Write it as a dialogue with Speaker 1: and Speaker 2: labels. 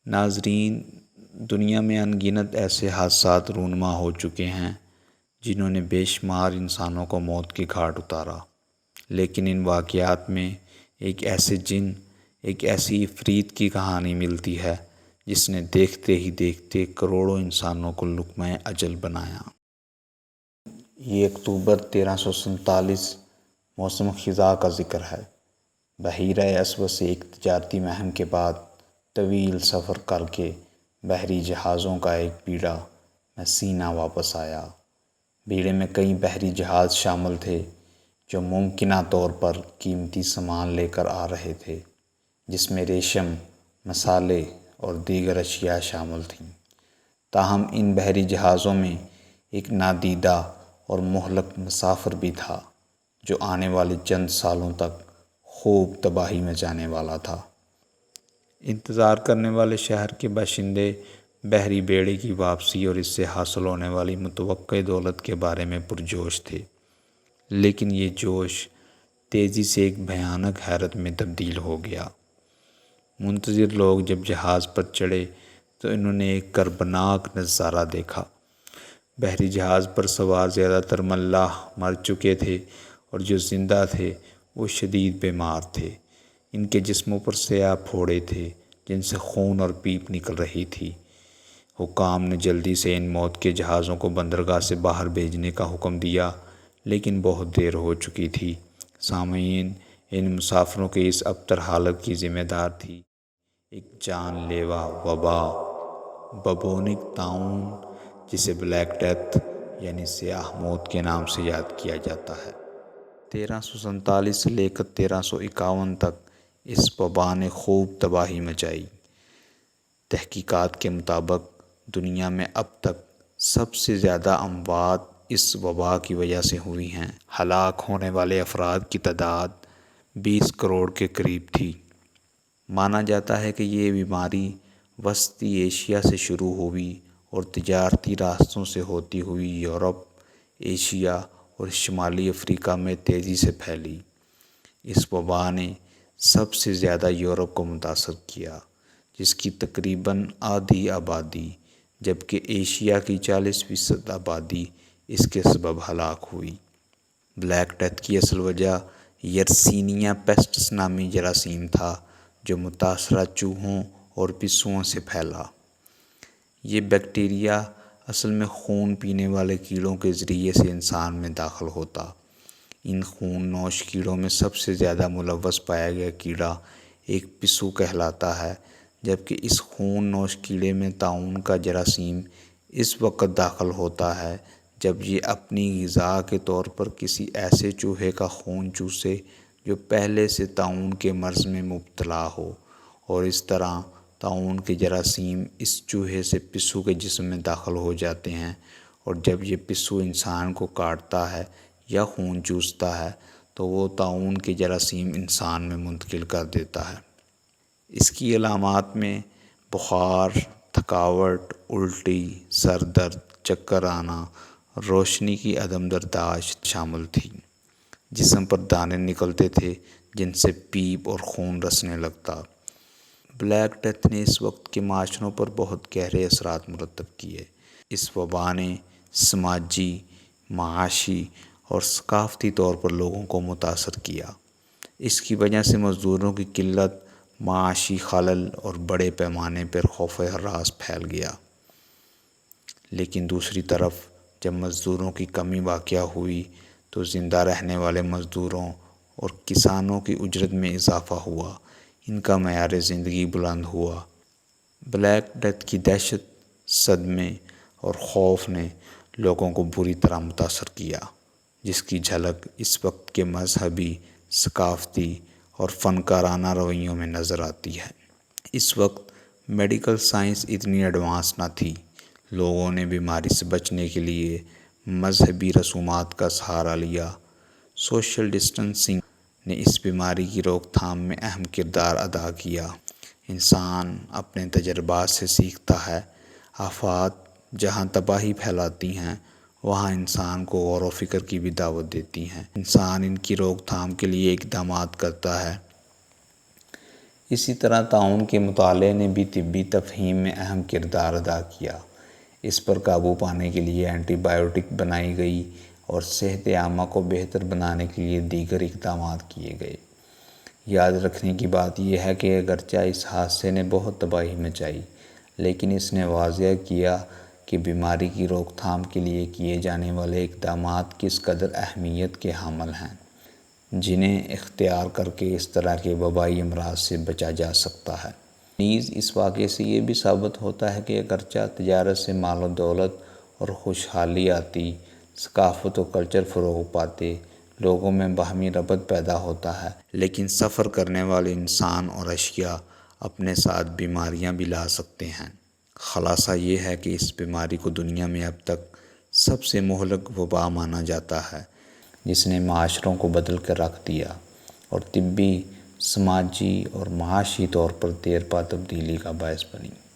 Speaker 1: ناظرین، دنیا میں ان گنت ایسے حادثات رونما ہو چکے ہیں جنہوں نے بے شمار انسانوں کو موت کے گھاٹ اتارا، لیکن ان واقعات میں ایک ایسے جن، ایک ایسی عفریت کی کہانی ملتی ہے جس نے دیکھتے ہی دیکھتے کروڑوں انسانوں کو لقمہ اجل بنایا۔ یہ اکتوبر 1347 موسم خزاں کا ذکر ہے۔ بحیرہ اسود سے ایک تجارتی مہم کے بعد طویل سفر کر کے بحری جہازوں کا ایک بیڑا مسینہ واپس آیا۔ بیڑے میں کئی بحری جہاز شامل تھے جو ممکنہ طور پر قیمتی سامان لے کر آ رہے تھے، جس میں ریشم، مصالحے اور دیگر اشیاء شامل تھیں۔ تاہم ان بحری جہازوں میں ایک نادیدہ اور مہلک مسافر بھی تھا جو آنے والے چند سالوں تک خوب تباہی مچانے والا تھا۔ انتظار کرنے والے شہر کے باشندے بحری بیڑے کی واپسی اور اس سے حاصل ہونے والی متوقع دولت کے بارے میں پرجوش تھے، لیکن یہ جوش تیزی سے ایک بھیانک حیرت میں تبدیل ہو گیا۔ منتظر لوگ جب جہاز پر چڑھے تو انہوں نے ایک کربناک نظارہ دیکھا۔ بحری جہاز پر سوار زیادہ تر ملاح مر چکے تھے اور جو زندہ تھے وہ شدید بیمار تھے۔ ان کے جسموں پر سیاہ پھوڑے تھے جن سے خون اور پیپ نکل رہی تھی۔ حکام نے جلدی سے ان موت کے جہازوں کو بندرگاہ سے باہر بھیجنے کا حکم دیا، لیکن بہت دیر ہو چکی تھی۔ سامعین، ان مسافروں کی اس ابتر حالت کی ذمہ دار تھی ایک جان لیوا وبا، ببونک طاعون، جسے بلیک ڈیتھ یعنی سیاہ موت کے نام سے یاد کیا جاتا ہے۔ 1347 سے لے کر 1351 تک اس وبا نے خوب تباہی مچائی۔ تحقیقات کے مطابق دنیا میں اب تک سب سے زیادہ اموات اس وبا کی وجہ سے ہوئی ہیں۔ ہلاک ہونے والے افراد کی تعداد 20 کروڑ کے قریب تھی۔ مانا جاتا ہے کہ یہ بیماری وسطی ایشیا سے شروع ہوئی اور تجارتی راستوں سے ہوتی ہوئی یورپ، ایشیا اور شمالی افریقہ میں تیزی سے پھیلی۔ اس وبا نے سب سے زیادہ یورپ کو متاثر کیا، جس کی تقریباً آدھی آبادی، جبکہ ایشیا کی 40% آبادی اس کے سبب ہلاک ہوئی۔ بلیک ڈیتھ کی اصل وجہ یرسینیا پیسٹس نامی جراثیم تھا جو متاثرہ چوہوں اور پسوؤں سے پھیلا۔ یہ بیکٹیریا اصل میں خون پینے والے کیڑوں کے ذریعے سے انسان میں داخل ہوتا۔ ان خون نوش کیڑوں میں سب سے زیادہ ملوث پایا گیا کیڑا ایک پسو کہلاتا ہے، جبکہ اس خون نوش کیڑے میں طاعون کا جراثیم اس وقت داخل ہوتا ہے جب یہ اپنی غذا کے طور پر کسی ایسے چوہے کا خون چوسے جو پہلے سے طاعون کے مرض میں مبتلا ہو، اور اس طرح طاعون کے جراثیم اس چوہے سے پسو کے جسم میں داخل ہو جاتے ہیں، اور جب یہ پسو انسان کو کاٹتا ہے یا خون چوستا ہے تو وہ طاعون کے جراثیم انسان میں منتقل کر دیتا ہے۔ اس کی علامات میں بخار، تھکاوٹ، الٹی، سر درد، چکر آنا، روشنی کی عدم برداشت شامل تھی۔ جسم پر دانے نکلتے تھے جن سے پیپ اور خون رسنے لگتا۔ بلیک ڈیتھ نے اس وقت کے معاشروں پر بہت گہرے اثرات مرتب کیے۔ اس وبا نے سماجی، معاشی اور ثقافتی طور پر لوگوں کو متاثر کیا۔ اس کی وجہ سے مزدوروں کی قلت، معاشی خلل اور بڑے پیمانے پر خوف ہراس پھیل گیا۔ لیکن دوسری طرف جب مزدوروں کی کمی واقع ہوئی تو زندہ رہنے والے مزدوروں اور کسانوں کی اجرت میں اضافہ ہوا، ان کا معیار زندگی بلند ہوا۔ بلیک ڈیتھ کی دہشت، صدمے اور خوف نے لوگوں کو بری طرح متاثر کیا، جس کی جھلک اس وقت کے مذہبی، ثقافتی اور فنکارانہ رویوں میں نظر آتی ہے۔ اس وقت میڈیکل سائنس اتنی ایڈوانس نہ تھی۔ لوگوں نے بیماری سے بچنے کے لیے مذہبی رسومات کا سہارا لیا۔ سوشل ڈسٹنسنگ نے اس بیماری کی روک تھام میں اہم کردار ادا کیا۔ انسان اپنے تجربات سے سیکھتا ہے۔ آفات جہاں تباہی پھیلاتی ہیں، وہاں انسان کو غور و فکر کی بھی دعوت دیتی ہیں۔ انسان ان کی روک تھام کے لیے اقدامات کرتا ہے۔ اسی طرح تعاون کے مطالعے نے بھی طبی تفہیم میں اہم کردار ادا کیا۔ اس پر قابو پانے کے لیے اینٹی بائیوٹک بنائی گئی اور صحت عامہ کو بہتر بنانے کے لیے دیگر اقدامات کیے گئے۔ یاد رکھنے کی بات یہ ہے کہ اگرچہ اس حادثے نے بہت تباہی مچائی، لیکن اس نے واضح کیا کہ بیماری کی روک تھام کے لیے کیے جانے والے اقدامات کس قدر اہمیت کے حامل ہیں، جنہیں اختیار کر کے اس طرح کے وبائی امراض سے بچا جا سکتا ہے۔ نیز اس واقعے سے یہ بھی ثابت ہوتا ہے کہ اگرچہ تجارت سے مال و دولت اور خوشحالی آتی، ثقافت و کلچر فروغ پاتے، لوگوں میں باہمی ربط پیدا ہوتا ہے، لیکن سفر کرنے والے انسان اور اشیاء اپنے ساتھ بیماریاں بھی لا سکتے ہیں۔ خلاصہ یہ ہے کہ اس بیماری کو دنیا میں اب تک سب سے مہلک وبا مانا جاتا ہے، جس نے معاشروں کو بدل کر رکھ دیا اور طبی، سماجی اور معاشی طور پر دیر پا تبدیلی کا باعث بنی۔